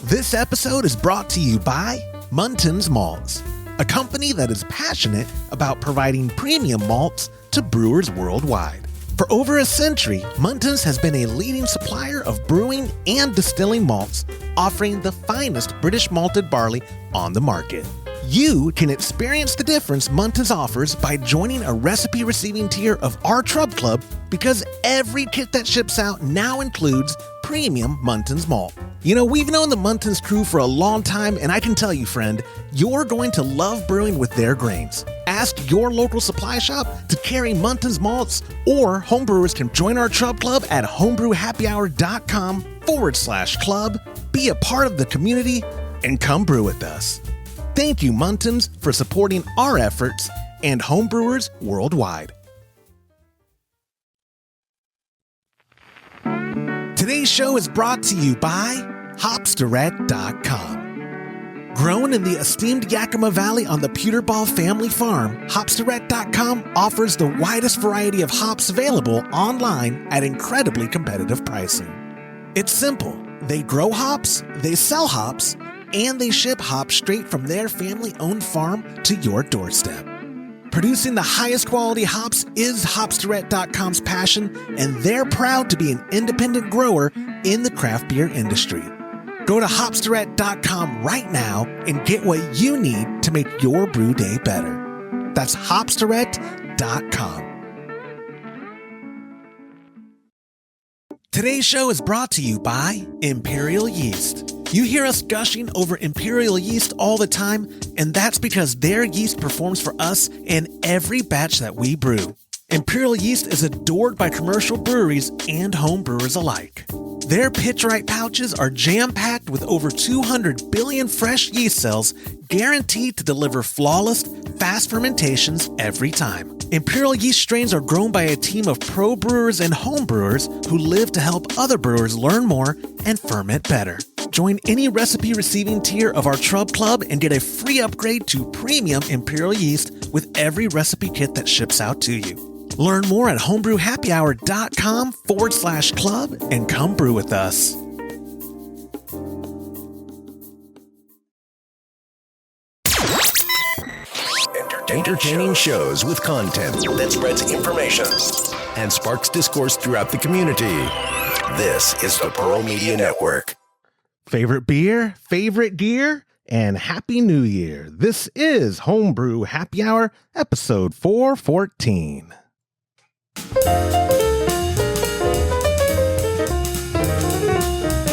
This episode is brought to you by Muntins Malts, a company that is passionate about providing premium malts to brewers worldwide. For over a century, Muntins has been a leading supplier of brewing and distilling malts, offering the finest British malted barley on the market. You can experience the difference Muntins offers by joining a recipe receiving tier of our Trub Club, because every kit that ships out now includes premium Muntins malt. You know, we've known the Muntins crew for a long time, and I can tell you, friend, you're going to love brewing with their grains. Ask your local supply shop to carry Muntins malts, or homebrewers can join our Trub Club at homebrewhappyhour.com/club, be a part of the community, and come brew with us. Thank you, Muntins, for supporting our efforts and homebrewers worldwide. Today's show is brought to you by Hopsterette.com. Grown in the esteemed Yakima Valley on the Peterball family farm, Hopsterette.com offers the widest variety of hops available online at incredibly competitive pricing. It's simple. They grow hops, they sell hops, and they ship hops straight from their family-owned farm to your doorstep. Producing the highest quality hops is Hopsterette.com's passion, and they're proud to be an independent grower in the craft beer industry. Go to Hopsterette.com right now and get what you need to make your brew day better. That's Hopsterette.com. Today's show is brought to you by Imperial Yeast. You hear us gushing over Imperial Yeast all the time, and that's because their yeast performs for us in every batch that we brew. Imperial Yeast is adored by commercial breweries and home brewers alike. Their pitch-right pouches are jam-packed with over 200 billion fresh yeast cells, guaranteed to deliver flawless, fast fermentations every time. Imperial Yeast strains are grown by a team of pro brewers and home brewers who live to help other brewers learn more and ferment better. Join any recipe receiving tier of our Trub Club and get a free upgrade to premium Imperial Yeast with every recipe kit that ships out to you. Learn more at homebrewhappyhour.com/club and come brew with us. Entertaining shows with content that spreads information and sparks discourse throughout the community. This is the Pearl Media Network. Favorite beer, favorite gear, and Happy New Year. This is Homebrew Happy Hour, episode 414.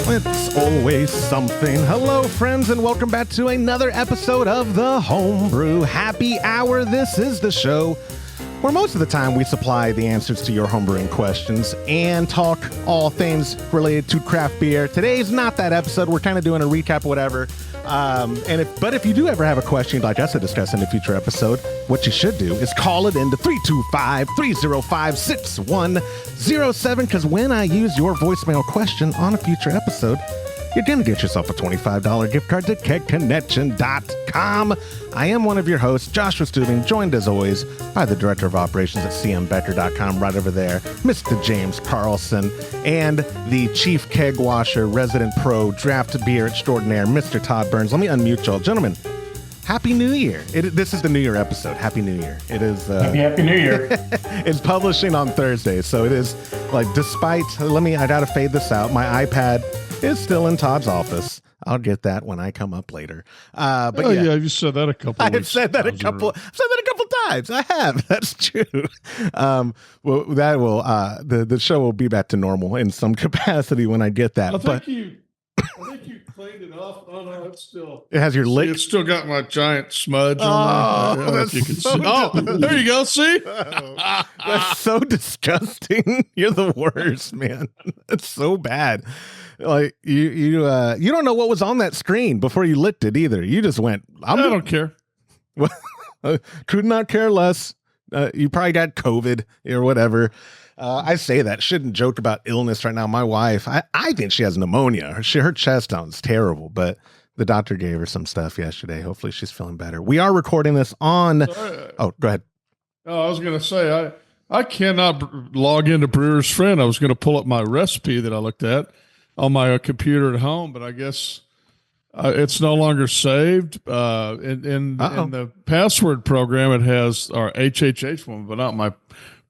It's always something. Hello, friends, and welcome back to another episode of the Homebrew Happy Hour. This is the show where most of the time we supply the answers to your homebrewing questions and talk all things related to craft beer. Today's not that episode. We're kind of doing a recap of whatever. But if you do ever have a question you'd like us to discuss in a future episode, what you should do is call it into 325-305-6107, because when I use your voicemail question on a future episode, you're going to get yourself a $25 gift card to kegconnection.com. I am one of your hosts, Joshua Stubing, joined as always by the Director of Operations at cmbecker.com right over there, Mr. James Carlson, and the Chief Keg Washer, Resident Pro, Draft Beer Extraordinaire, Mr. Todd Burns. Let me unmute y'all. Gentlemen, Happy New Year. This is the New Year episode. Happy New Year. It is... Happy New Year. It's publishing on Thursday, so it is like, despite... I gotta fade this out. My iPad is still in Todd's office. I'll get that when I come up later. But yeah, you said that a couple. I've said that a couple times. I have. That's true. Well, that will the show will be back to normal in some capacity when I get that. I think you cleaned it off. Oh no, it's still. It has your lick. It's still got my giant smudge on there. That's you can so see. Oh, there you go. See, that's so disgusting. You're the worst, man. It's so bad. Like you don't know what was on that screen before you licked it either. You just went. I don't care. Could not care less. You probably got COVID or whatever. I say that. Shouldn't joke about illness right now. My wife, I think she has pneumonia. Her chest sounds terrible, but the doctor gave her some stuff yesterday. Hopefully she's feeling better. We are recording this on. Oh, go ahead. Oh, I was going to say I cannot log into Brewer's Friend. I was going to pull up my recipe that I looked at on my computer at home, but I guess It's no longer saved. In the password program, it has our HHH one, but not my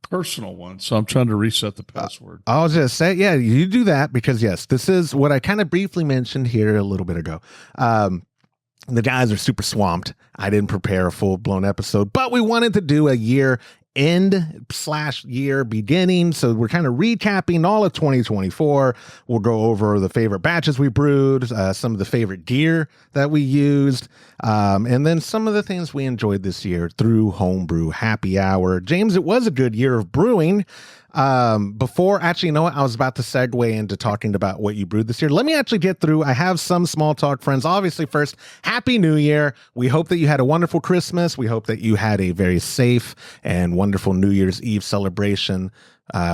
personal one. So I'm trying to reset the password. I was just say, yeah, you do that because yes, this is what I kind of briefly mentioned here a little bit ago. The guys are super swamped. I didn't prepare a full blown episode, but we wanted to do a year end / year beginning. So we're kind of recapping all of 2024. We'll go over the favorite batches we brewed, some of the favorite gear that we used, and then some of the things we enjoyed this year through Homebrew Happy Hour. James, it was a good year of brewing. Before, actually, you know what? I was about to segue into talking about what you brewed this year. Let me actually get through. I have some small talk, friends. Obviously, first, Happy New Year. We hope that you had a wonderful Christmas. We hope that you had a very safe and wonderful New Year's Eve celebration,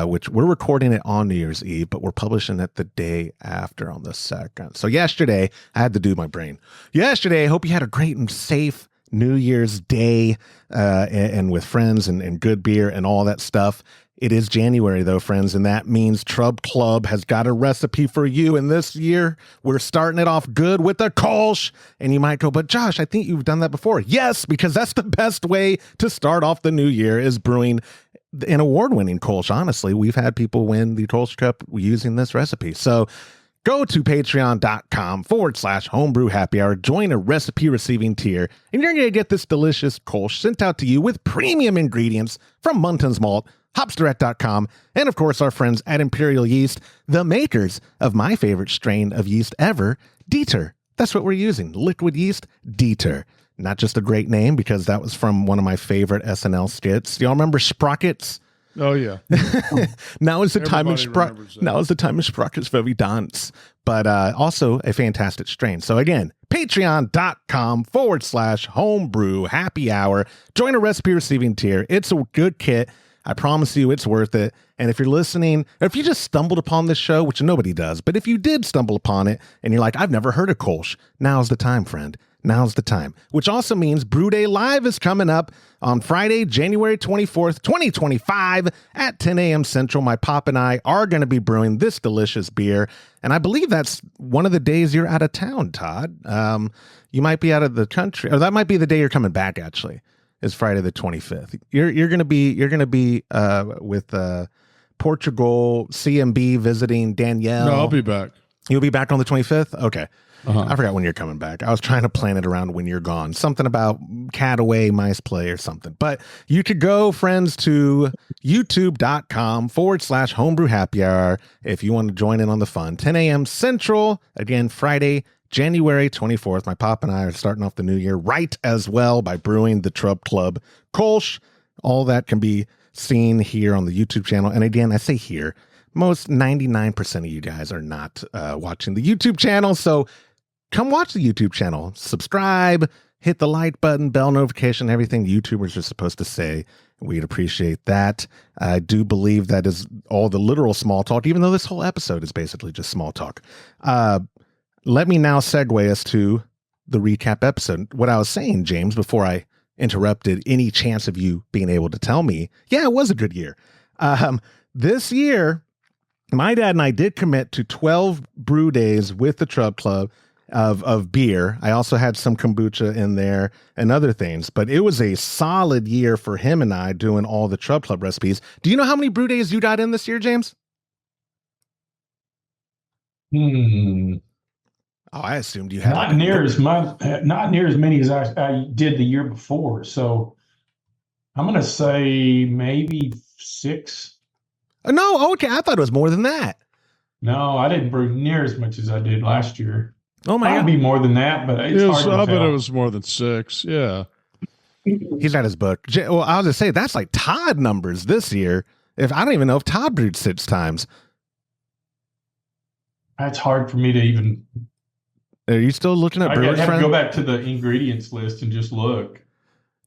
which we're recording it on New Year's Eve, but we're publishing it the day after on the 2nd. So yesterday, I had to do my brain. Yesterday, I hope you had a great and safe New Year's Day, and with friends and good beer and all that stuff. It is January, though, friends, and that means Trub Club has got a recipe for you. And this year, we're starting it off good with a Kolsch. And you might go, but Josh, I think you've done that before. Yes, because that's the best way to start off the new year is brewing an award-winning Kolsch. Honestly, we've had people win the Kolsch Cup using this recipe. So go to patreon.com/homebrew happy hour, join a recipe receiving tier, and you're going to get this delicious Kolsch sent out to you with premium ingredients from Munton's Malt, hopsdirect.com, and of course our friends at Imperial Yeast, the makers of my favorite strain of yeast ever, Dieter. That's what we're using, liquid yeast, Dieter. Not just a great name, because that was from one of my favorite SNL skits. Y'all remember Sprockets? Oh yeah. Now is the time of Sprockets for we dance. But also a fantastic strain. So again, patreon.com/homebrew happy hour. Join a recipe receiving tier. It's a good kit. I promise you it's worth it. And if you're listening, or if you just stumbled upon this show, which nobody does, but if you did stumble upon it and you're like, I've never heard of Kolsch, now's the time, friend. Now's the time. Which also means Brew Day Live is coming up on Friday, January 24th, 2025 at 10 a.m. Central. My pop and I are going to be brewing this delicious beer. And I believe that's one of the days you're out of town, Todd. You might be out of the country, or that might be the day you're coming back, actually. Is Friday the 25th. You're gonna be with Portugal, CMB visiting Danielle. No, I'll be back. You'll be back on the 25th? Okay. Uh-huh. I forgot when you're coming back. I was trying to plan it around when you're gone. Something about cat away, mice play or something. But you could go, friends, to youtube.com/homebrew happy hour if you want to join in on the fun. 10 a.m. Central. Again, Friday, January 24th. My pop and I are starting off the new year right as well by brewing the Trub Club Kolsch. All that can be seen here on the YouTube channel. And again, I say here, most 99% of you guys are not watching the YouTube channel. So come watch the YouTube channel. Subscribe, hit the like button, bell notification, everything YouTubers are supposed to say. We'd appreciate that. I do believe that is all the literal small talk, even though this whole episode is basically just small talk. Let me now segue us to the recap episode. What I was saying, James, before I interrupted any chance of you being able to tell me, yeah, it was a good year. This year, my dad and I did commit to 12 brew days with the Trub Club of beer. I also had some kombucha in there and other things, but it was a solid year for him and I doing all the Trub Club recipes. Do you know how many brew days you got in this year, James? Oh, I assumed you had not near as many as I did the year before. So I'm going to say maybe 6. No, okay. I thought it was more than that. No, I didn't brew near as much as I did last year. Oh my God. Might be more than that, but it's hard to I bet tell. it was more than 6. Yeah. He's got his book. Well, I was going to say, that's like Todd numbers this year. If I don't even know if Todd brewed 6 times. That's hard for me to even. Are you still looking at Brewers, I have friend? to go back to the ingredients list and just look.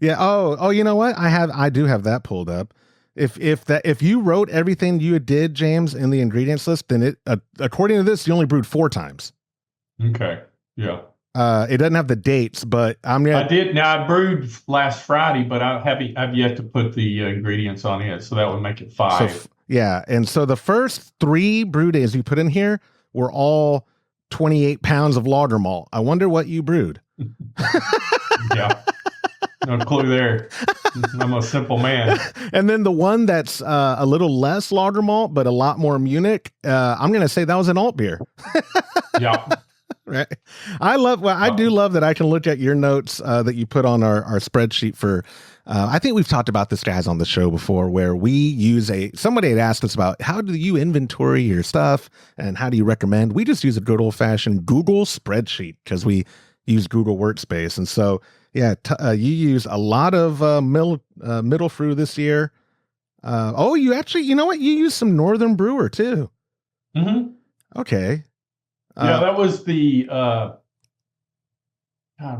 Yeah. Oh, you know what? I do have that pulled up. If you wrote everything you did, James, in the ingredients list, then it according to this, you only brewed 4 times. Okay. Yeah. It doesn't have the dates, but I did. Now I brewed last Friday, but I've yet to put the ingredients on it, so that would make it 5. So, yeah, and so the first 3 brew days you put in here were all 28 pounds of lager malt. I wonder what you brewed. Yeah. No clue there. I'm a simple man. And then the one that's a little less lager malt, but a lot more Munich, I'm going to say that was an alt beer. Yeah. Right. I do love that I can look at your notes that you put on our spreadsheet for, I think we've talked about this, guys, on the show before, where we use somebody had asked us about how do you inventory your stuff and how do you recommend? We just use a good old fashioned Google spreadsheet because we use Google Workspace. And so, yeah, you use a lot of middle brew this year. You actually, you know what? You use some Northern Brewer too. Mm-hmm. Okay. Yeah, that was the, God,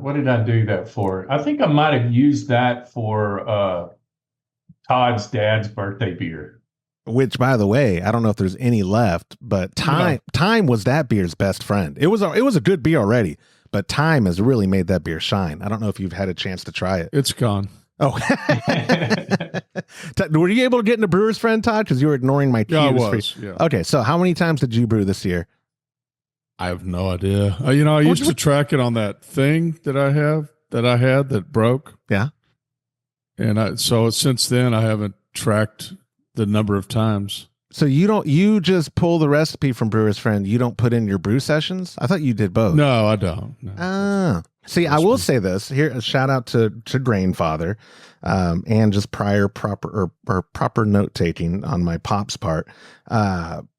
what did I do that for? I think I might have used that for Todd's dad's birthday beer. Which, by the way, I don't know if there's any left, but Time was that beer's best friend. It was a good beer already, but Time has really made that beer shine. I don't know if you've had a chance to try it. It's gone. Oh, were you able to get into Brewer's Friend, Todd? Because you were ignoring my cues. Yeah, I was. Yeah. Okay, so how many times did you brew this year? I have no idea. I used to track it on that thing that I had that broke. Yeah. And so since then I haven't tracked the number of times. So you just pull the recipe from Brewer's Friend. You don't put in your brew sessions? I thought you did both. No, I don't. No. See, I will say this here. A shout out to Grainfather, and just proper note taking on my pop's part.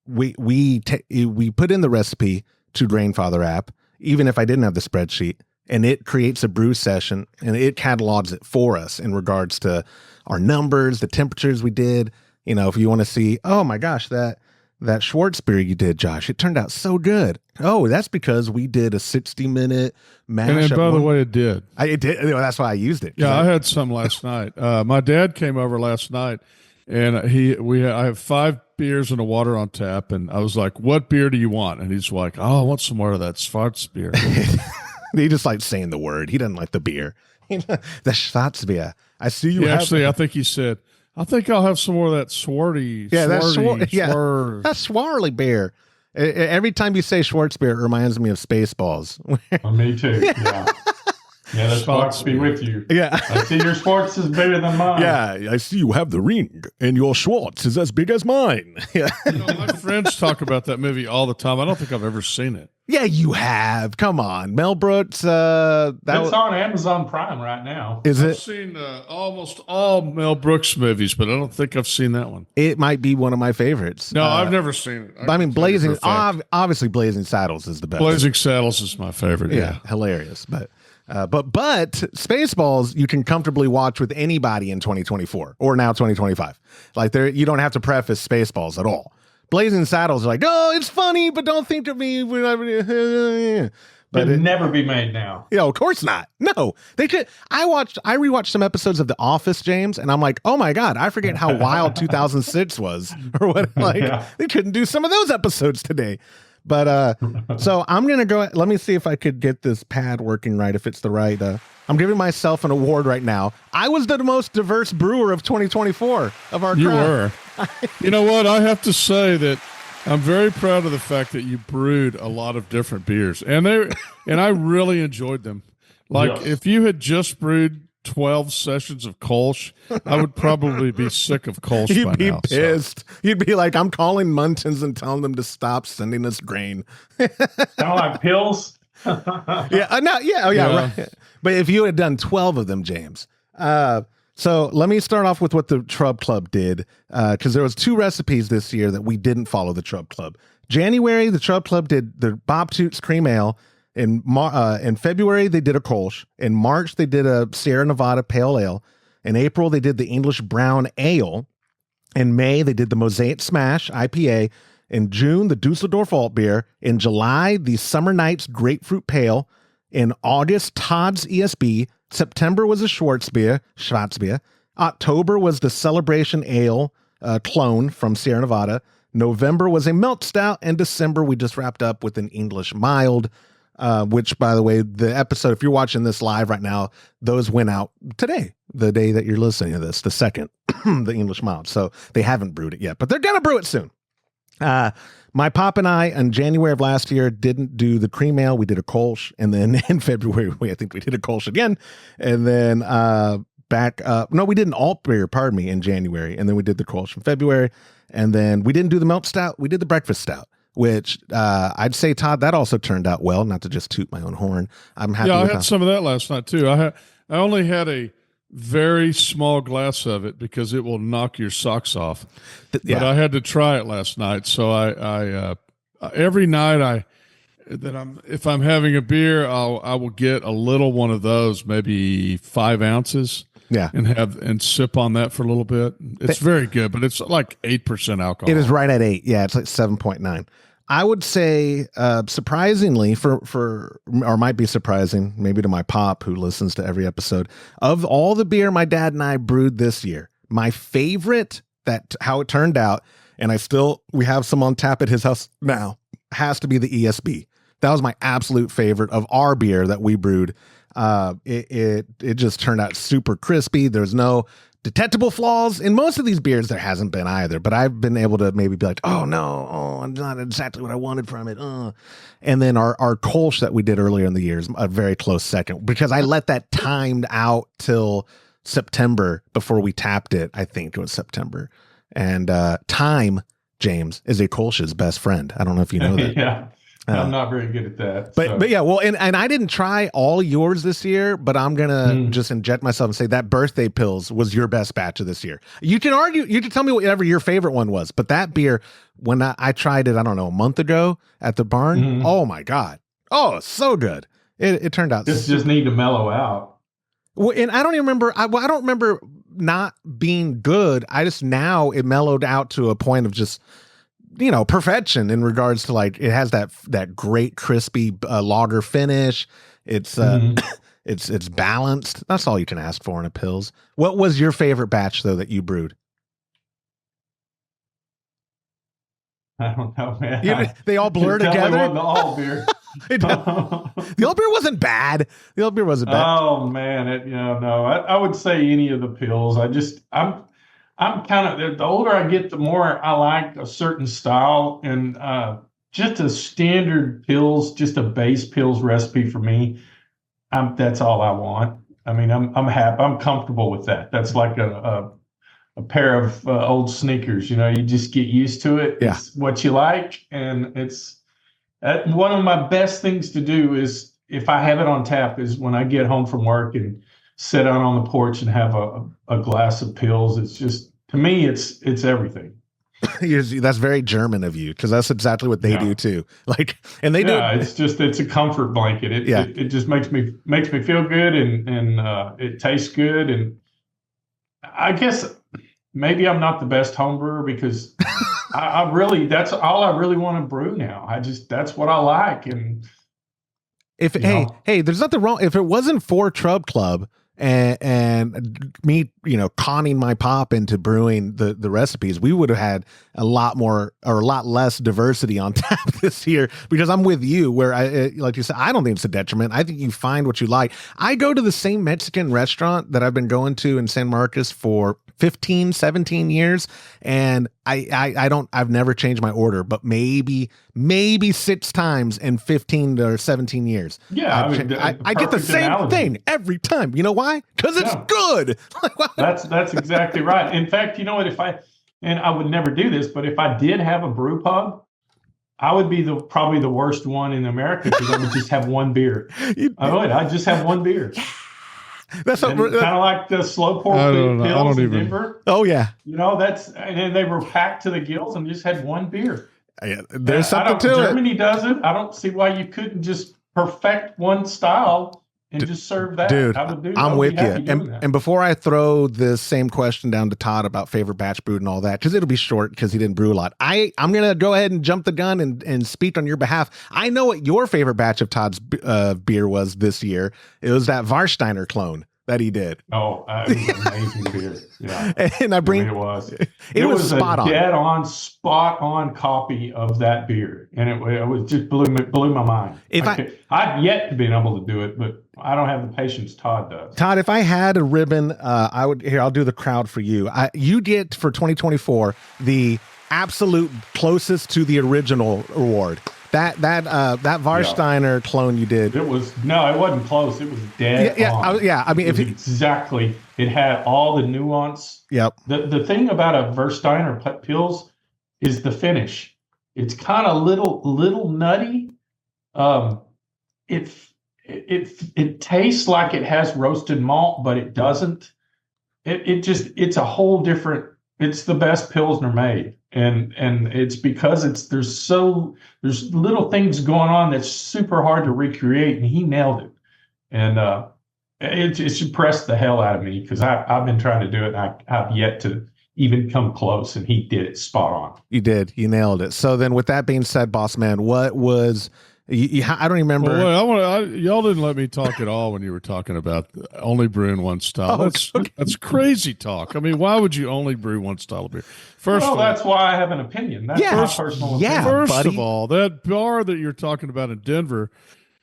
We put in the recipe to Grainfather app, even if I didn't have the spreadsheet, and it creates a brew session and it catalogs it for us in regards to our numbers, the temperatures we did. You know, if you want to see, oh my gosh, that Schwartz beer you did, Josh, it turned out so good. Oh, that's because we did a 60-minute mash. And by the way, it did. It did. That's why I used it. Yeah, I had some last night. My dad came over last night, and I have 5 beers and a water on tap, and I was like, "What beer do you want?" And he's like, "Oh, I want some more of that Schwartz beer." He just likes saying the word. He doesn't like the beer. The Schwartz beer. I see you. Actually, I think he said, I think I'll have some more of that Swarty. Yeah, that's Swarly beer. Every time you say Schwartz beer, it reminds me of Spaceballs. Me too. Yeah. Yeah, the Schwartz be with you. Yeah. I see your Schwartz is bigger than mine. Yeah, I see you have the ring, and your Schwartz is as big as mine. Yeah. My friends talk about that movie all the time. I don't think I've ever seen it. Yeah, you have. Come on. Mel Brooks. It's on Amazon Prime right now. I've seen almost all Mel Brooks movies, but I don't think I've seen that one. It might be one of my favorites. No, I've never seen it. I mean, obviously Blazing Saddles is the best. Blazing Saddles is my favorite. Yeah. Hilarious. But Spaceballs you can comfortably watch with anybody in 2024 or now 2025. Like you don't have to preface Spaceballs at all. Blazing Saddles are like, oh, it's funny, but don't think of me. But it'd never be made now. Yeah, of course not. No, they could. I rewatched some episodes of The Office, James, and I'm like, oh my God, I forget how wild 2006 was or what. Like they couldn't do some of those episodes today. But so I'm going to go. Let me see if I could get this pad working right. If it's the right, I'm giving myself an award right now. I was the most diverse brewer of 2024 of our crowd. You were. You know what? I have to say that I'm very proud of the fact that you brewed a lot of different beers, and I really enjoyed them. Like if you had just brewed 12 sessions of Kolsch, I would probably be sick of Kolsch by now. You'd be pissed. So. You'd be like, I'm calling Muntins and telling them to stop sending us grain. Sound like pills? Right. But if you had done 12 of them, James. So let me start off with what the Trub Club did, because there was 2 recipes this year that we didn't follow the Trub Club. January, the Trub Club did the Bob Toots Cream Ale. In February, they did a Kolsch. In March, they did a Sierra Nevada Pale Ale. In April, they did the English Brown Ale. In May, they did the Mosaic Smash IPA. In June, the Dusseldorf Alt Beer. In July, the Summer Nights Grapefruit Pale. In August, Todd's ESB. September was a Schwarzbier. October was the Celebration Ale clone from Sierra Nevada. November was a Melt Stout. And December, we just wrapped up with an English Mild. Which, by the way, the episode, if you're watching this live right now, those went out today, the day that you're listening to this, the second, the English Mild. So they haven't brewed it yet, but they're going to brew it soon. My pop and I, in January of last year, didn't do the cream ale. We did a Kolsch. And then in February, I think we did a Kolsch again. And then we did an alt beer, pardon me, in January. And then we did the Kolsch in February. And then we didn't do the malt stout. We did the breakfast stout, which I'd say, Todd, that also turned out well, not to just toot my own horn. I'm happy. Yeah, I had some of that last night too. I only had a very small glass of it because it will knock your socks off. But I had to try it last night. So I every night if I'm having a beer, I will get a little one of those, maybe 5 ounces. Yeah. And sip on that for a little bit. It's very good, but it's like 8% alcohol. It is right at 8. Yeah, it's like 7.9. I would say, surprisingly, or might be surprising, maybe to my pop who listens to every episode, of all the beer my dad and I brewed this year, my favorite, how it turned out, and we have some on tap at his house now, has to be the ESB. That was my absolute favorite of our beer that we brewed. It just turned out super crispy. There's no detectable flaws in most of these beers. There hasn't been either, but I've been able to maybe be like, oh no, it's not exactly what I wanted from it. And then our Kolsch that we did earlier in the year is a very close second because I let that timed out till September before we tapped it. I think it was September. And time, James, is a Kolsch's best friend. I don't know if you know that. Yeah. I'm not very good at that. But yeah, well, and I didn't try all yours this year, but I'm going to just inject myself and say that birthday pills was your best batch of this year. You can tell me whatever your favorite one was, but that beer, when I tried it, I don't know, a month ago at the barn, oh my God. Oh, so good. It turned out. Just need to mellow out. Well, and I don't even remember, I don't remember not being good. Now it mellowed out to a point of just, perfection in regards to like, it has that great crispy lager finish. It's it's balanced. That's all you can ask for in a pills. What was your favorite batch though that you brewed? I don't know, man. They all blur together. The alt beer. The old beer wasn't bad. Oh man, no. I would say any of the pills. I'm kind of, the older I get, the more I like a certain style, and just a standard pills, just a base pills recipe for me. That's all I want. I mean, I'm happy. I'm comfortable with that. That's like a pair of old sneakers. You just get used to it. Yeah. It's what you like, and it's one of my best things to do is, if I have it on tap, is when I get home from work and sit out on the porch and have a glass of pills. It's just, to me, it's everything. That's very German of you, because that's exactly what they do too. Like, and they do. Yeah, it's a comfort blanket. It just makes me feel good, and it tastes good. And I guess maybe I'm not the best home brewer because I really, that's all I really want to brew now. That's what I like. And hey, there's nothing wrong. If it wasn't for Trub Club and me, conning my pop into brewing the recipes, we would have had a lot more or a lot less diversity on tap this year, because I'm with you where like you said, I don't think it's a detriment. I think you find what you like. I go to the same Mexican restaurant that I've been going to in San Marcos for 15, 17 years. And I've never changed my order, but maybe 6 times in 15 or 17 years. Yeah. I get the same thing every time. You know why? Because it's good. That's exactly right. In fact, you know what, and I would never do this, but if I did have a brew pub, I would be probably the worst one in America, because I would just have one beer. I'd just have one beer. That's kind of like the slow pour pills in Denver. Oh yeah, and they were packed to the gills and just had one beer. Yeah, there's something to it. Germany does it. I don't see why you couldn't just perfect one style and just serve that. Dude, I'm with you. And before I throw the same question down to Todd about favorite batch brewed and all that, because it'll be short because he didn't brew a lot, I'm going to go ahead and jump the gun and speak on your behalf. I know what your favorite batch of Todd's beer was this year. It was that Warsteiner clone that he did. Oh, it was an amazing beer. Yeah. And it was spot on. Dead on, spot on copy of that beer. And it was just blew my mind. I've yet to be able to do it, but I don't have the patience Todd does. Todd, if I had a ribbon, I'll do the crowd for you. You get for 2024 the absolute closest to the original award. That Warsteiner clone you did. It wasn't close. It was dead on. I mean, exactly. It had all the nuance. Yep. The thing about a Warsteiner Pils is the finish. It's kind of little nutty. It tastes like it has roasted malt, but it doesn't. It's a whole different. It's the best Pilsner made, and it's because there's little things going on that's super hard to recreate, and he nailed it, and it's impressed the hell out of me because I've been trying to do it, and I've yet to even come close, and he did it spot on. You did, you nailed it. So then, with that being said, boss man, what was I don't remember. Well, y'all didn't let me talk at all when you were talking about only brewing one style. That's crazy talk. I mean, why would you only brew one style of beer? That's why I have an opinion. That's my personal opinion. First of all, that bar that you're talking about in Denver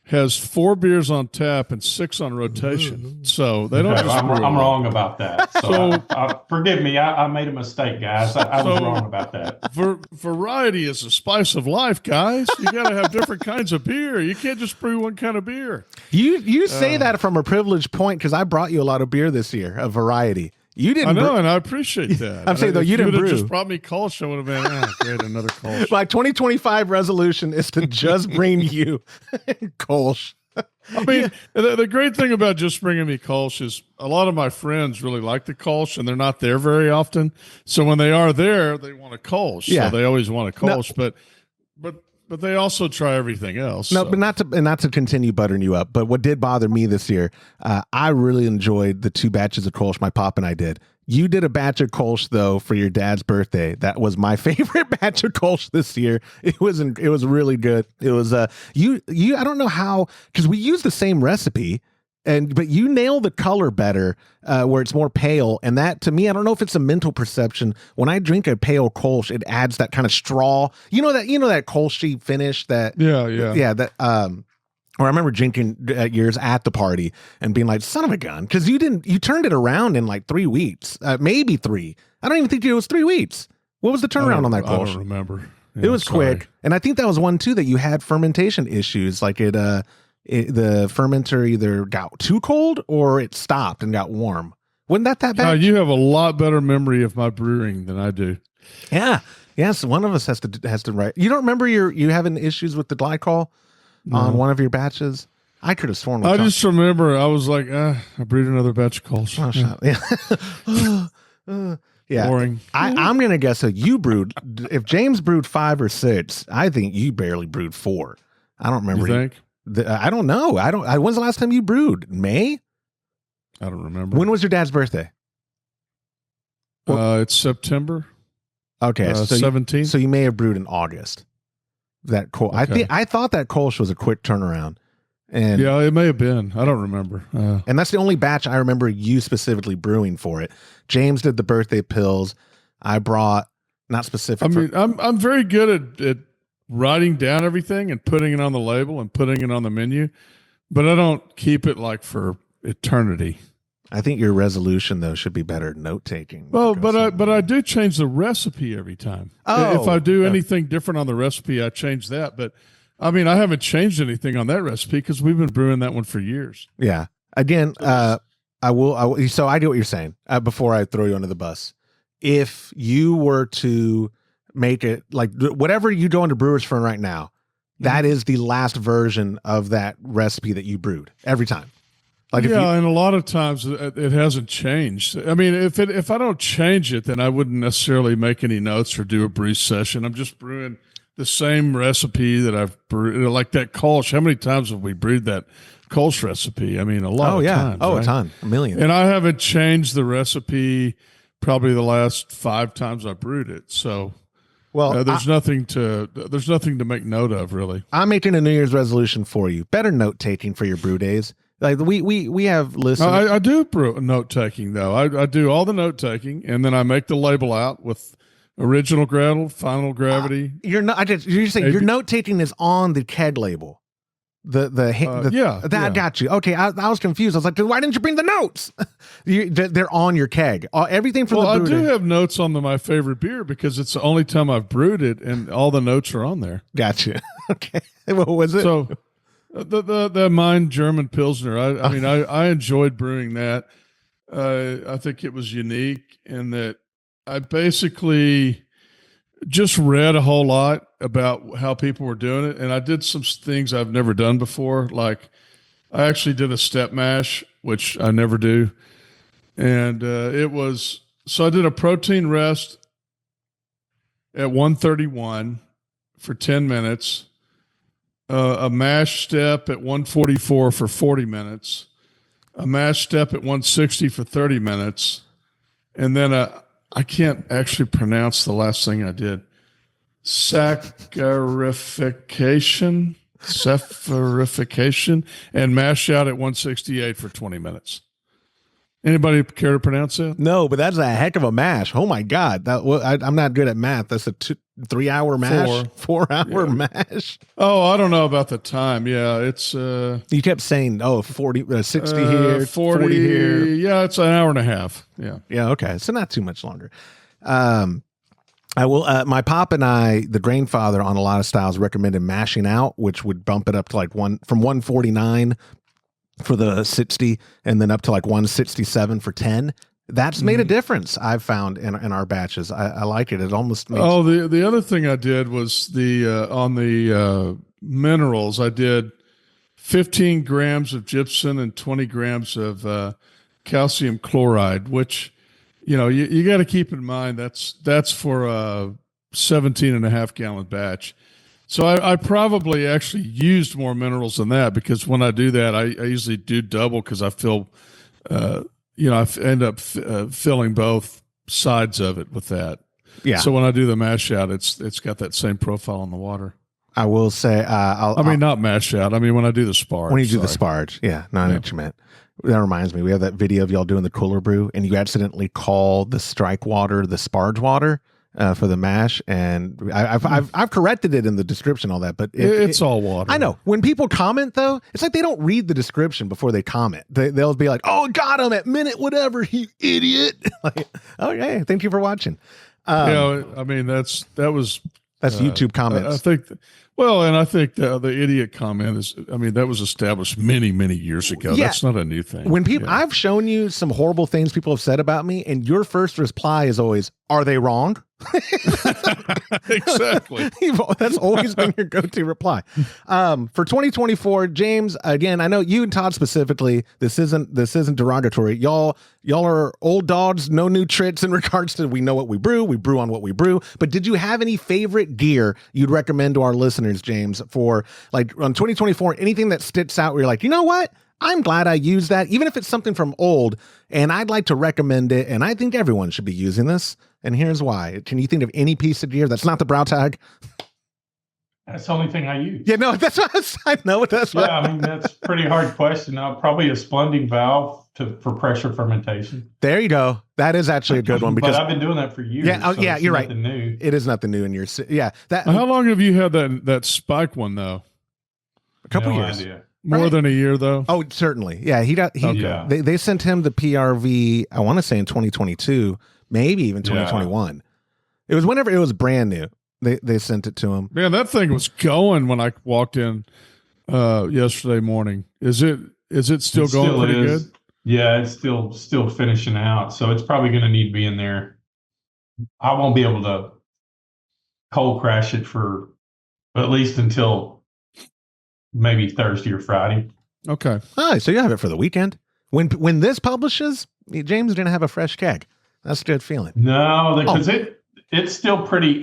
has 4 beers on tap and 6 on rotation. So they don't. I'm wrong about that. So forgive me. I made a mistake, guys. I was wrong about that. Variety is the spice of life, guys. You got to have different kinds of beer. You can't just brew one kind of beer. You say that from a privileged point because I brought you a lot of beer this year, a variety. You didn't. I know, and I appreciate that. I'm saying though, you didn't brew. Just brought me Kolsch, I would have been great, another Kolsch. My 2025 resolution is to just bring you Kolsch. I mean, the great thing about just bringing me Kolsch is a lot of my friends really like the Kolsch, and they're not there very often. So when they are there, they want a Kolsch. Yeah. So they always want a Kolsch, but they also try everything else. No, but not to continue buttering you up. But what did bother me this year, I really enjoyed the 2 batches of Kolsch my pop and I did. You did a batch of Kolsch though for your dad's birthday. That was my favorite batch of Kolsch this year. It was really good. It was you I don't know how, because we use the same recipe. But you nail the color better, where it's more pale, and that to me, I don't know if it's a mental perception. When I drink a pale Kolsch, it adds that kind of straw. You know that Kolschy finish. That That or I remember drinking yours at the party and being like, "Son of a gun," because you turned it around in like 3 weeks, maybe 3. I don't even think it was 3 weeks. What was the turnaround on that Kolsch? I don't remember. Yeah, it was quick, and I think that was one too that you had fermentation issues, like the fermenter either got too cold or it stopped and got warm. Wasn't that bad? You have a lot better memory of my brewing than I do. Yeah. Yes. One of us has to write. You don't remember you having issues with the glycol on one of your batches? I could have sworn. I just remember I was like, I brewed another batch of Kolsch. Yeah. Boring. I'm going to guess that you brewed, if James brewed 5 or 6, I think you barely brewed 4. I don't remember. You think? I don't know. When's the last time you brewed? May? I don't remember. When was your dad's birthday? It's September. Okay, so 17th. So you may have brewed in August. That Kolsch. Okay. I thought that Kolsch was a quick turnaround. And yeah, it may have been. I don't remember. And that's the only batch I remember you specifically brewing for it. James did the birthday pills. I brought not specific. I'm very good at writing down everything and putting it on the label and putting it on the menu, but I don't keep it like for eternity. I think your resolution though should be better note taking. Well, but I do change the recipe every time. If I do anything different on the recipe, I change that. But I mean, I haven't changed anything on that recipe because we've been brewing that one for years. Yeah. Again, I will. So I get what you're saying. Before I throw you under the bus, if you were to make it like whatever you go into Brewers Fern right now, that is the last version of that recipe that you brewed every time. Like and a lot of times it hasn't changed. I mean, if I don't change it, then I wouldn't necessarily make any notes or do a brew session. I'm just brewing the same recipe that I've brewed, like that Kolsch. How many times have we brewed that Kolsch recipe? I mean, a lot of times. Oh, right? A ton. A million. And I haven't changed the recipe probably the last 5 times I brewed it. So there's nothing to make note of, really. I'm making a New Year's resolution for you. Better note taking for your brew days. Like we have listeners. I do brew note taking though. I do all the note taking, and then I make the label out with original gravity, final gravity. You're saying your note taking is on the keg label. That got you. Okay, I was confused. I was like, why didn't you bring the notes? They're on your keg. Everything from the brew. I do have notes on my favorite beer because it's the only time I've brewed it, and all the notes are on there. Gotcha. Okay, what was it? So the Main German Pilsner. I mean, I enjoyed brewing that. I think it was unique in that I basically just read a whole lot about how people were doing it. And I did some things I've never done before. Like I actually did a step mash, which I never do. And so I did a protein rest at 131 for 10 minutes, a mash step at 144 for 40 minutes, a mash step at 160 for 30 minutes. And then I can't actually pronounce the last thing I did. Saccharification, and mash out at 168 for 20 minutes. Anybody care to pronounce it? No, but that's a heck of a mash. Oh my God. I'm not good at math. That's a 3 hour mash, 4 hour mash. Oh, I don't know about the time. Yeah. It's, you kept saying, 40, 60 here, 40 here. Yeah. It's an hour and a half. Yeah. Yeah. Okay. So not too much longer. I will, my pop and I, the Grainfather on a lot of styles recommended mashing out, which would bump it up to like from 149 for the 60 and then up to like 167 for 10. That's made a difference, I've found in our batches. I like it. It almost makes... the other thing I did was on the minerals, I did 15 grams of gypsum and 20 grams of calcium chloride, which, you got to keep in mind that's for a 17 and a half gallon batch. So I probably actually used more minerals than that because when I do that, I usually do double because I feel, I end up filling both sides of it with that. Yeah. So when I do the mash out, it's got that same profile on the water. I will say, not mash out. I mean, when I do the sparge. When you do the sparge. Yeah. No, I know what you meant. That reminds me, we have that video of y'all doing the cooler brew and you accidentally call the strike water the sparge water. For the mash, and I've corrected it in the description, all that, but it's all water. I know. When people comment, though, it's like they don't read the description before they comment. They'll be like, "Oh, got him at minute whatever, you idiot!" Like, okay, thank you for watching. I mean that's YouTube comments. I think. And I think the idiot comment is, that was established many, many years ago. Yeah. That's not a new thing. When I've shown you some horrible things people have said about me, and your first reply is always, "Are they wrong?" Exactly. That's always been your go-to reply. For 2024, James, again, I know you and Todd specifically, this isn't derogatory. Y'all are old dogs, no new tricks in regards to we know what we brew on what we brew. But did you have any favorite gear you'd recommend to our listeners, James, for like on 2024, anything that sticks out where you're like, you know what? I'm glad I used that, even if it's something from old, and I'd like to recommend it, and I think everyone should be using this, and here's why. Can you think of any piece of gear that's not the brow tag? That's the only thing I use. Yeah, no, that's what I know. That's what. Yeah, that's a pretty hard question. Probably a splending valve for pressure fermentation. There you go. That is actually a good one because I've been doing that for years. Yeah, so you're right. New. It is nothing new in your. Yeah. How long have you had that spike one though? A couple years. Idea. More than a year, though. Oh, certainly. Yeah, They sent him the PRV. I want to say in 2022, maybe even 2021. Yeah. It was whenever it was brand new. They sent it to him. Man, that thing was going when I walked in yesterday morning. Is it still going pretty good? Yeah, it's still finishing out. So it's probably going to need to be in there. I won't be able to cold crash it for at least until maybe Thursday or Friday. Okay. All right, so you have it for the weekend. When this publishes, James is going to have a fresh keg. That's a good feeling. No, because it's still pretty.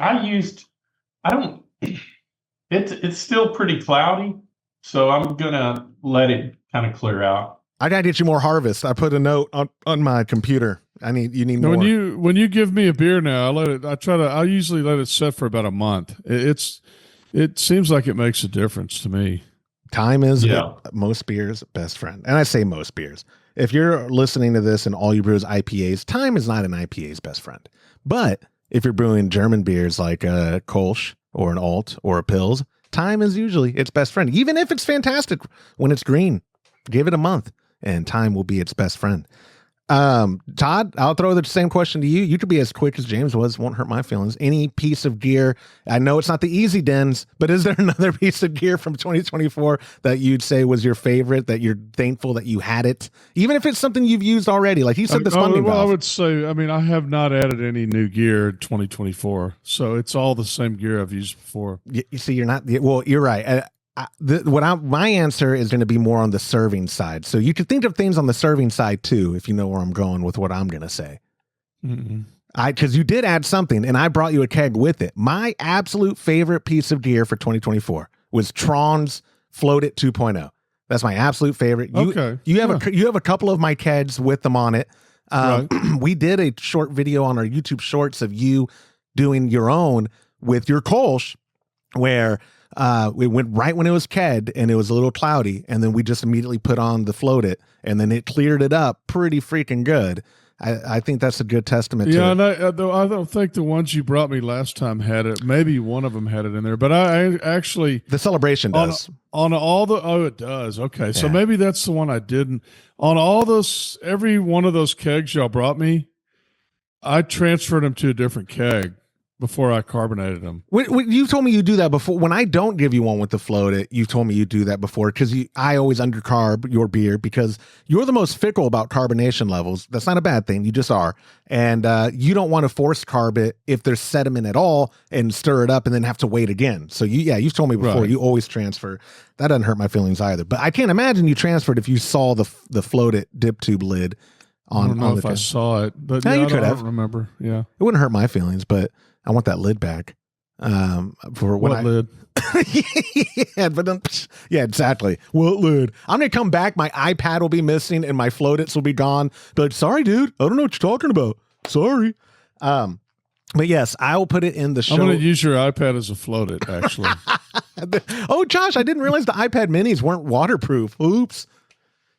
It's still pretty cloudy, so I'm gonna let it kind of clear out. I gotta get you more harvest. I put a note on my computer. You need more. When you give me a beer now, I usually let it set for about a month. It seems like it makes a difference to me. Time is most beers' best friend. And I say most beers. If you're listening to this and all you brew is IPAs, time is not an IPA's best friend. But if you're brewing German beers like a Kolsch or an Alt or a Pils, time is usually its best friend. Even if it's fantastic when it's green, give it a month and time will be its best friend. Todd, I'll throw the same question to you. You could be as quick as James was. Won't hurt my feelings. Any piece of gear, I know it's not the easy dens, but is there another piece of gear from 2024 that you'd say was your favorite, that you're thankful that you had it, even if it's something you've used already? Like you said, the spunding well, I valve. would say, I have not added any new gear in 2024, so it's all the same gear I've used before. You see, you're not. Well, you're right. My answer is going to be more on the serving side. So you could think of things on the serving side too, if you know where I'm going with what I'm going to say. Because you did add something, and I brought you a keg with it. My absolute favorite piece of gear for 2024 was Tron's Float It 2.0. That's my absolute favorite. You have a couple of my kegs with them on it. Right. We did a short video on our YouTube Shorts of you doing your own with your Kolsch, where we went right when it was kegged and it was a little cloudy, and then we just immediately put on the Float It, and then it cleared it up pretty freaking good. I think that's a good testament to it. And I don't think the ones you brought me last time had it. Maybe one of them had it in there, but I actually the Celebration does on all the. Oh, it does. Okay, so maybe that's the one I didn't. On all those, every one of those kegs y'all brought me, I transferred them to a different keg before I carbonated them. You told me you do that before. When I don't give you one with the Float It, you told me you do that before, because I always undercarb your beer because you're the most fickle about carbonation levels. That's not a bad thing. You just are. And you don't want to force carb it if there's sediment at all and stir it up and then have to wait again. So you've told me before, you always transfer. That doesn't hurt my feelings either. But I can't imagine you transferred if you saw the Float It dip tube lid on. I don't know if I saw it, but you I could have. don't remember. Yeah, it wouldn't hurt my feelings, but I want that lid back. For what lid? Yeah, exactly. What lid? I'm gonna come back. My iPad will be missing, and my Float Its will be gone. Be like, sorry, dude. I don't know what you're talking about. Sorry. But yes, I will put it in the show. I'm gonna use your iPad as a Float It, actually. Oh, Josh, I didn't realize the iPad minis weren't waterproof. Oops.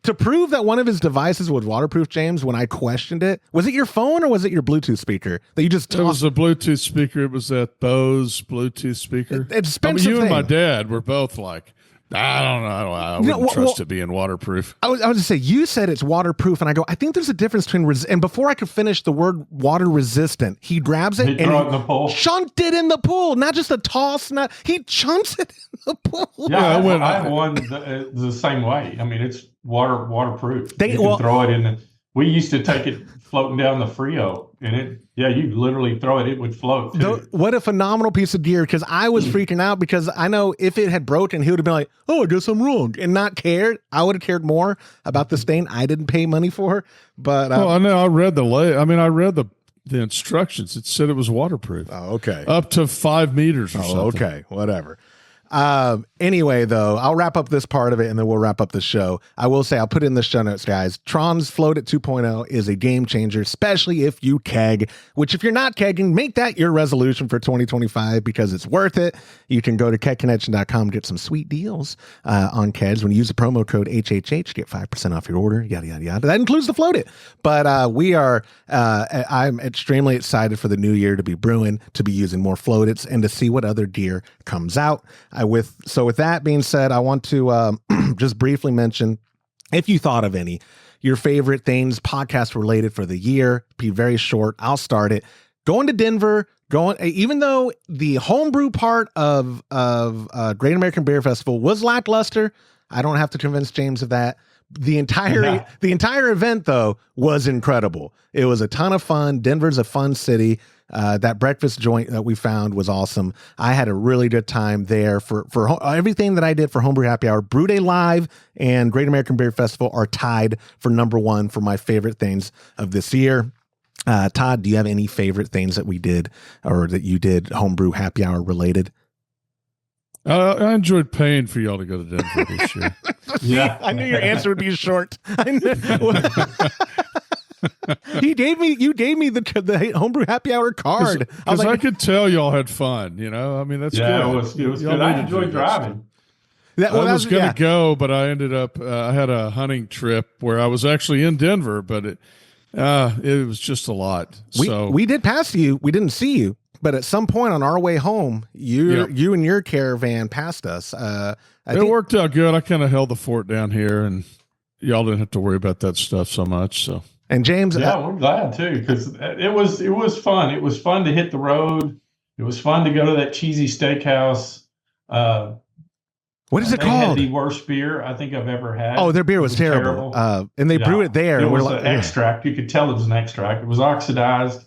To prove that one of his devices was waterproof, James, when I questioned it, was it your phone or was it your Bluetooth speaker that you just tossed? It was a Bluetooth speaker. It was that Bose Bluetooth speaker. It's expensive. You and my dad were both like, I don't know. I wouldn't trust it being waterproof. I was going to say, you said it's waterproof, and I go, I think there's a difference between and before I could finish the word water resistant, he grabs it and throw it in the pool. Chunked it in the pool, not just a toss. He chunks it in the pool. Yeah, I have one the same way. I mean, it's waterproof. You can throw it in. We used to take it floating down the Frio, and you literally throw it would float too. What a phenomenal piece of gear, because I was freaking out, because I know if it had broken, he would have been like, oh, I guess I'm wrong, and not cared. I would have cared more about the stain I didn't pay money for. But I know I read I read the instructions. It said it was waterproof. Oh, okay. Up to 5 meters or something. Okay, whatever. Anyway, though, I'll wrap up this part of it and then we'll wrap up the show. I will say, I'll put it in the show notes, guys. Tron's Float It 2.0 is a game changer, especially if you keg, which if you're not kegging, make that your resolution for 2025 because it's worth it. You can go to kegconnection.com, get some sweet deals on kegs. When you use the promo code HHH, get 5% off your order, yada, yada, yada. That includes the Float It. But I'm extremely excited for the new year to be brewing, to be using more Float Its, and to see what other gear comes out. With that being said, I want to just briefly mention, if you thought of any, your favorite things podcast related for the year. Be very short. I'll start it. Going to Denver, even though the homebrew part of Great American Beer Festival was lackluster, I don't have to convince James of that. The entire event, though, was incredible. It was a ton of fun. Denver's a fun city. That breakfast joint that we found was awesome. I had a really good time there. For everything that I did for Homebrew Happy Hour, Brew Day Live and Great American Beer Festival are tied for number one for my favorite things of this year. Todd, do you have any favorite things that we did or that you did Homebrew Happy Hour related? I enjoyed paying for y'all to go to Denver this year. Yeah, I knew your answer would be short. You gave me the Homebrew Happy Hour card because I could tell y'all had fun. I mean, that's good. It was good. I enjoyed driving. I was going to go, but I ended up. I had a hunting trip where I was actually in Denver, but it was just a lot. We did pass you. We didn't see you. but at some point on our way home, you and your caravan passed us. It worked out good. I kind of held the fort down here, and y'all didn't have to worry about that stuff so much. So, and James, we're glad too, because it was fun. It was fun to hit the road. It was fun to go to that cheesy steakhouse. What is it called? Had the worst beer I think I've ever had. Oh, their beer was terrible. And they brew it there. It was an extract. You could tell it was an extract. It was oxidized.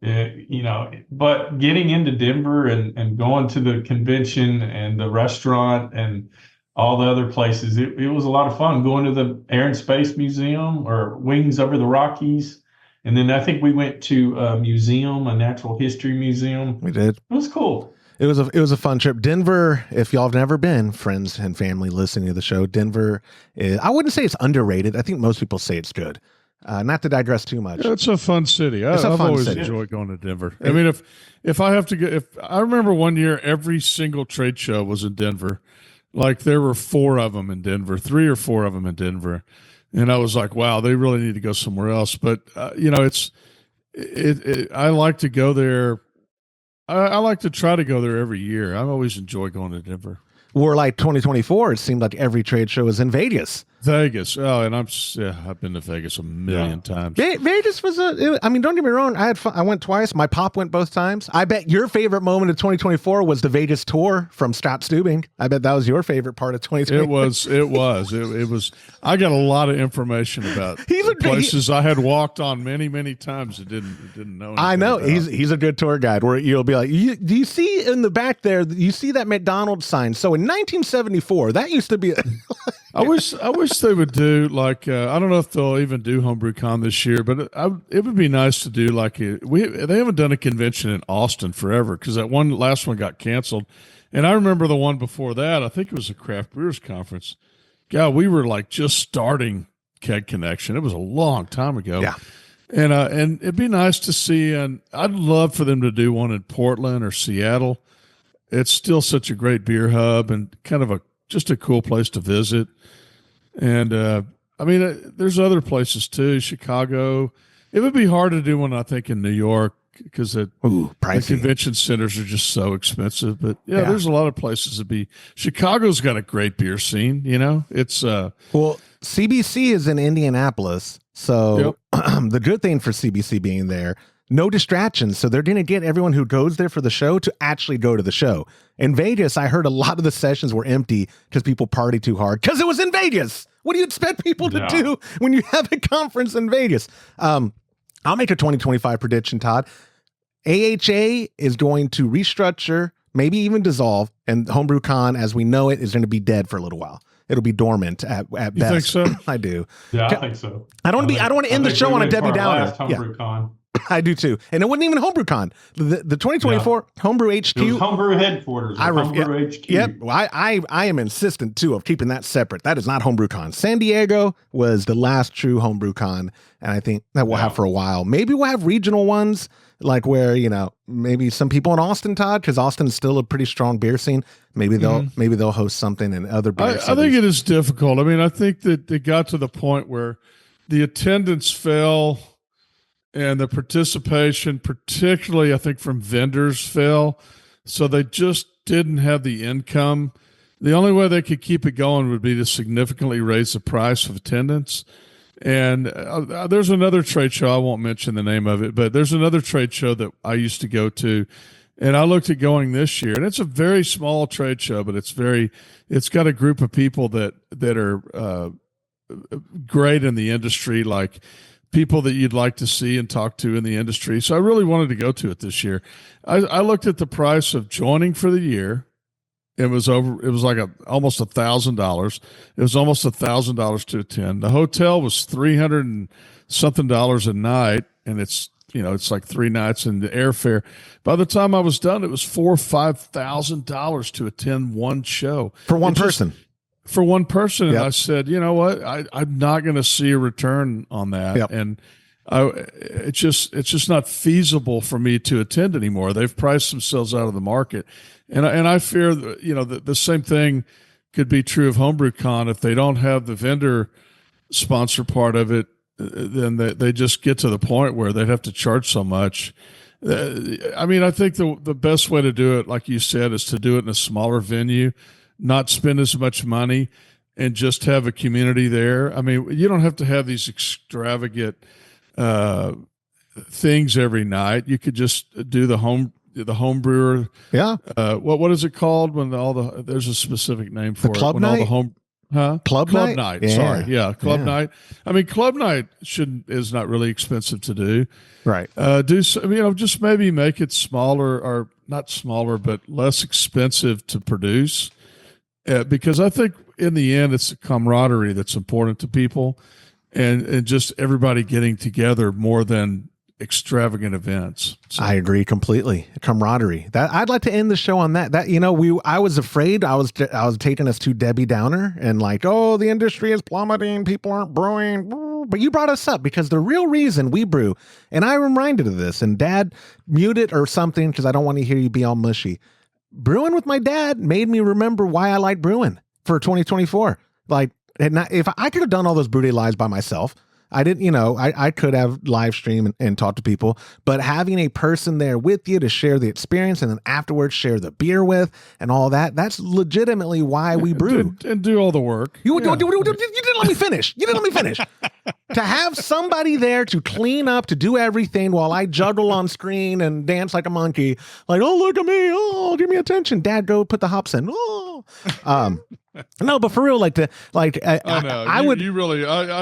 But getting into Denver and going to the convention and the restaurant and all the other places, it was a lot of fun. Going to the Air and Space Museum or Wings Over the Rockies. And then I think we went to a museum, a natural history museum. We did. It was cool. It was a fun trip. Denver, if y'all have never been, friends and family listening to the show, Denver I wouldn't say it's underrated. I think most people say it's good. Not to digress too much. Yeah, it's a fun city. I've always enjoyed going to Denver. I mean, if I have to go, if I remember one year, every single trade show was in Denver. Like there were 4 of them in Denver, 3 or 4 of them in Denver. And I was like, wow, they really need to go somewhere else. But, I like to go there. I like to try to go there every year. I always enjoy going to Denver. Or like 2024, it seemed like every trade show was in Vegas. Vegas. Oh, and I've been to Vegas a million times. Vegas was don't get me wrong. I had fun. I went twice. My pop went both times. I bet your favorite moment of 2024 was the Vegas tour from Scott Stubing. I bet that was your favorent part of 2024. It was. I got a lot of information about places I had walked on many, many times and didn't know. I know. About. He's a good tour gude where you'll be like, do you see in the back there, you see that McDonald's sign? So in 1974, that used to be I wish they would do like I don't know if they'll even do HomebrewCon this year, but it would be nice to do like they haven't done a convention in Austin forever because that last one got canceled, and I remember the one before that. I think it was a Craft Brewers Conference. God, we were like just starting Keg Connection. It was a long time ago. Yeah. And it'd be nice to see, and I'd love for them to do one in Portland or Seattle. It's still such a great beer hub and kind of just a cool place to visit. And there's other places too. Chicago. It would be hard to do one, I think, in New York because the convention centers are just so expensive. But yeah, there's a lot of places to be. Chicago's got a great beer scene. It's CBC is in Indianapolis, so the good thing for CBC being there, no distractions. So they're going to get everyone who goes there for the show to actually go to the show. In Vegas, I heard a lot of the sessions were empty because people party too hard because it was in Vegas. What do you expect people to do when you have a conference in Vegas? I'll make a 2025 prediction, Todd. AHA is going to restructure, maybe even dissolve, and HomebrewCon, as we know it, is going to be dead for a little while. It'll be dormant at best. You think so? I do. Yeah, I think so. I don't want to end the show on a Debbie Downer. HomebrewCon. I do too. And it wasn't even HomebrewCon. The 2024 Homebrew HQ. It was Homebrew headquarters. Homebrew HQ. Yep. Well, I am insistent too of keeping that separate. That is not HomebrewCon. San Diego was the last true HomebrewCon, and I think that we'll have for a while. Maybe we'll have regional ones, like where maybe some people in Austin, Todd, because Austin is still a pretty strong beer scene. Maybe they'll host something in other beer cities. I think it is difficult. I mean, I think that it got to the point where the attendance fell. And the participation, particularly, I think, from vendors fell. So they just didn't have the income. The only way they could keep it going would be to significantly raise the price of attendance. And there's another trade show, I won't mention the name of it, but there's another trade show that I used to go to. And I looked at going this year. And it's a very small trade show, but it's got a group of people that are great in the industry, like people that you'd like to see and talk to in the industry. So I really wanted to go to it this year. I looked at the price of joining for the year. It was like almost $1,000. It was almost $1,000 to attend. The hotel was $300 and something a night. And it's like 3 nights, and the airfare. By the time I was done, it was $4,000 or $5,000 to attend one show for one person. For one person. And I said, you know what? I'm not going to see a return on that. Yep. And it's just not feasible for me to attend anymore. They've priced themselves out of the market. And I fear that, the same thing could be true of HomebrewCon. If they don't have the vendor sponsor part of it, then they just get to the point where they'd have to charge so much. I mean, I think the best way to do it, like you said, is to do it in a smaller venue, not spend as much money, and just have a community there. I mean, you don't have to have these extravagant things every night. You could just do the home brewer. Yeah. What is it called when there's a specific name for club it? night? Club night. Yeah. Sorry. Yeah. Club Yeah. night. I mean, club night is not really expensive to do. Right. Just maybe make it smaller, or not smaller, but less expensive to produce. Because I think in the end, it's the camaraderie that's important to people, and just everybody getting together more than extravagant events. So. I agree completely. Camaraderie. That I'd like to end the show on that. I was afraid I was taking us to Debbie Downer and like, oh, the industry is plummeting, people aren't brewing. But you brought us up because the real reason we brew, and I reminded of this, and Dad, mute it or something because I don't want to hear you be all mushy. Brewing with my dad made me remember why I like brewing for 2024. Like, if I could have done all those brew day lives by myself, I didn't, I could have live stream and talk to people, but having a person there with you to share the experience and then afterwards share the beer with and all that, that's legitimately why we brew. And do all the work. You didn't let me finish. You didn't let me finish. To have somebody there to clean up, to do everything while I juggle on screen and dance like a monkey, like, oh, look at me. Oh, give me attention. Dad, go put the hops in. Oh, no, but for real, I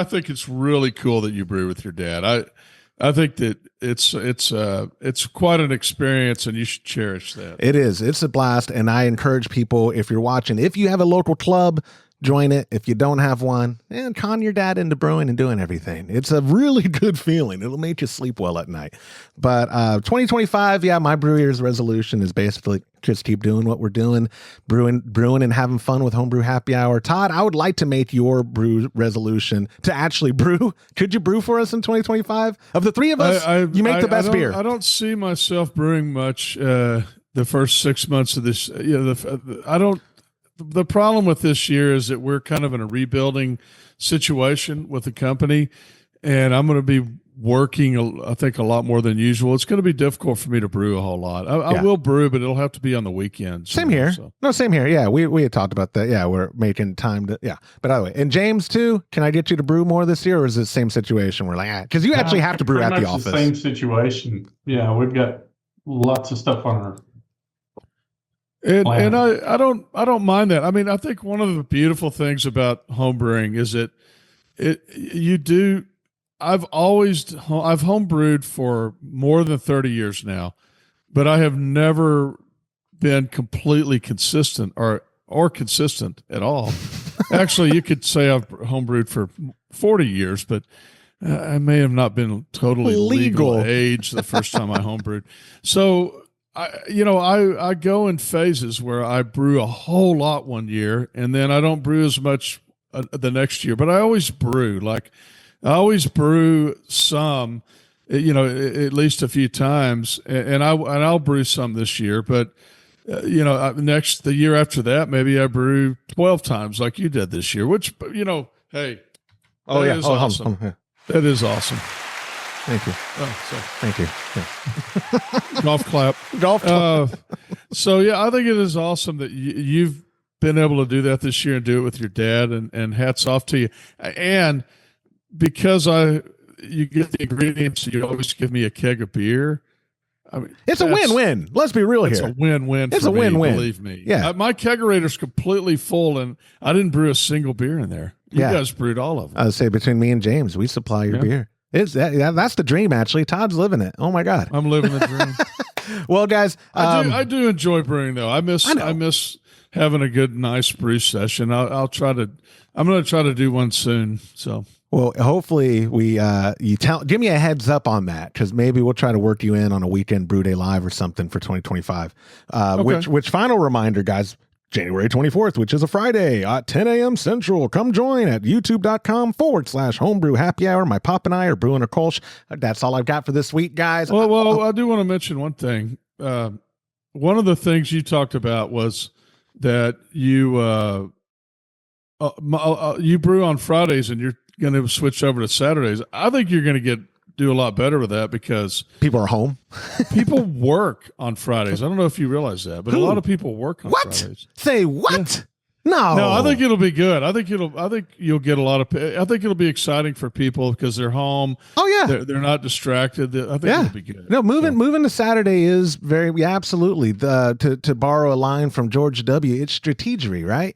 think it's really cool that you brew with your dad. I think that it's quite an experience, and you should cherish that. It is. It's a blast, and I encourage people, if you're watching, if you have a local club, join it. If you don't have one, and con your dad into brewing and doing everything. It's a really good feeling. It'll make you sleep well at night. But 2025, my Brew Year's resolution is basically just keep doing what we're doing, brewing and having fun with Homebrew Happy Hour. Todd, I would like to make your brew resolution to actually brew. Could you brew for us in 2025? Of the three of us, you make the best beer. I don't see myself brewing much the first 6 months of this. The problem with this year is that we're kind of in a rebuilding situation with the company, and I'm going to be working, I think, a lot more than usual. It's going to be difficult for me to brew a whole lot. I will brew, but it'll have to be on the weekends. Same here. So. No, same here. Yeah, we had talked about that. Yeah, we're making time to, yeah. But anyway, and James, too, can I get you to brew more this year, or is it the same situation? We're like, because you actually have to brew at the office. The same situation. Yeah, we've got lots of stuff on our And I don't mind that. I mean, I think one of the beautiful things about homebrewing is that I've homebrewed for more than 30 years now, but I have never been completely consistent or consistent at all. Actually, you could say I've homebrewed for 40 years, but I may have not been totally legal age the first time I homebrewed. So I go in phases where I brew a whole lot one year, and then I don't brew as much the next year. But I always brew. Like I always brew some, at least a few times, and I'll brew some this year. But the year after that, maybe I brew 12 times like you did this year. Which hey, that is awesome. That is awesome. Thank you. Oh, sorry. Thank you. Yeah. Golf clap. So, I think it is awesome that you've been able to do that this year and do it with your dad, and hats off to you. And because you get the ingredients, you always give me a keg of beer. I mean, it's a win-win. Let's be real here. It's a win-win. It's a win-win. Believe me. Yeah. My kegerator's completely full, and I didn't brew a single beer in there. You guys brewed all of them. I would say between me and James, we supply your beer. That's the dream, actually. Todd's living it. Oh my God. I'm living the dream. Well, guys, I do enjoy brewing though. I miss having a good, nice brew session. I'm going to try to do one soon. So, well, hopefully give me a heads up on that, because maybe we'll try to work you in on a weekend brew day live or something for 2025. Okay. Which final reminder, guys, January 24th, which is a Friday at 10 a.m. Central. Come join at youtube.com/homebrew happy hour. My pop and I are brewing a Kolsch. That's all I've got for this week, guys. Well, I do want to mention one thing. One of the things you talked about was that you brew on Fridays and you're going to switch over to Saturdays. I think you're going to get do a lot better with that because people are home. people work on Fridays. I don't know if you realize that, but a lot of people work on Fridays. Say what? Yeah. No, I think it'll be good. I think you'll get a lot of. I think it'll be exciting for people because they're home. Oh yeah, they're not distracted. I think it'll be good. No, moving to Saturday is very absolutely to borrow a line from George W. It's strategery, right?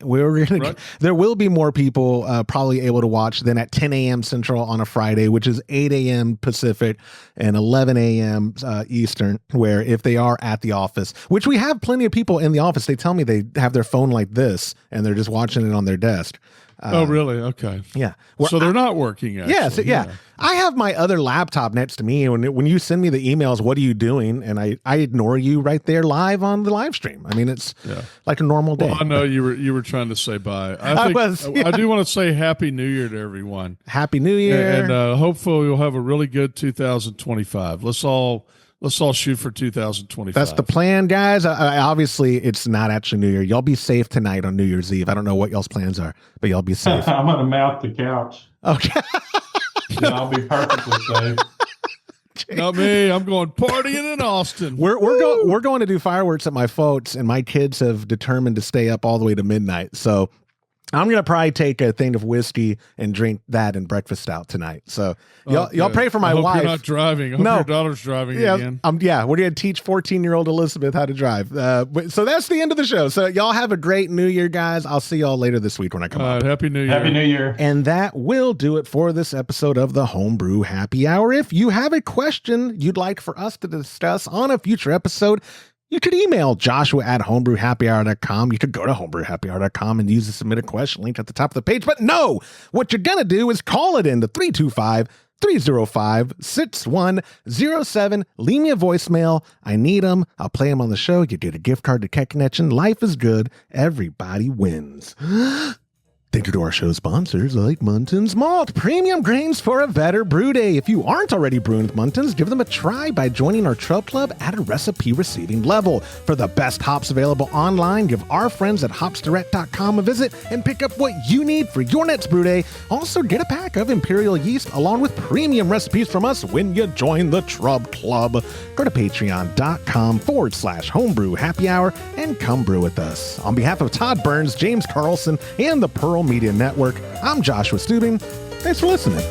There will be more people probably able to watch than at 10 a.m. Central on a Friday, which is 8 a.m. Pacific and 11 a.m. Eastern. Where if they are at the office, which we have plenty of people in the office, they tell me they have their phone like this and they're just watching it on their desk. Oh, really? Okay. Yeah. So they're not working, actually. Yeah. I have my other laptop next to me, and when you send me the emails, what are you doing? And I ignore you right there live on the live stream. I mean, it's like a normal day. Well, I know you were trying to say bye. I do want to say Happy New Year to everyone. Happy New Year. And hopefully we'll have a really good 2025. Let's all shoot for 2025. That's the plan, guys. Obviously, it's not actually New Year. Y'all be safe tonight on New Year's Eve. I don't know what y'all's plans are, but y'all be safe. I'm going to mount the couch. Okay. And I'll be perfectly safe. Not me. I'm going partying in Austin. We're going to do fireworks at my folks, and my kids have determined to stay up all the way to midnight. So I'm going to probably take a thing of whiskey and drink that and breakfast out tonight. So y'all pray for my wife. You're not driving. I hope your daughter's driving again. We're going to teach 14-year-old Elizabeth how to drive. So that's the end of the show. So y'all have a great New Year, guys. I'll see y'all later this week when I come up. Happy New Year. Happy New Year. And that will do it for this episode of the Homebrew Happy Hour. If you have a question you'd like for us to discuss on a future episode, you could email joshua@homebrewhappyhour.com. You could go to homebrewhappyhour.com and use the submit a question link at the top of the page. But no, what you're going to do is call it in to 325-305-6107. Leave me a voicemail. I need them. I'll play them on the show. You get a gift card to Cat Connection. Life is good. Everybody wins. Thank you to our show sponsors like Munton's Malt, premium grains for a better brew day. If you aren't already brewing with Munton's, give them a try by joining our Trub Club at a recipe receiving level. For the best hops available online, give our friends at hopsdirect.com a visit and pick up what you need for your next brew day. Also, get a pack of Imperial yeast along with premium recipes from us when you join the Trub Club. Go to patreon.com/homebrew happy hour and come brew with us. On behalf of Todd Burns, James Carlson, and the Pearl Media Network, I'm Joshua Stubing. Thanks for listening.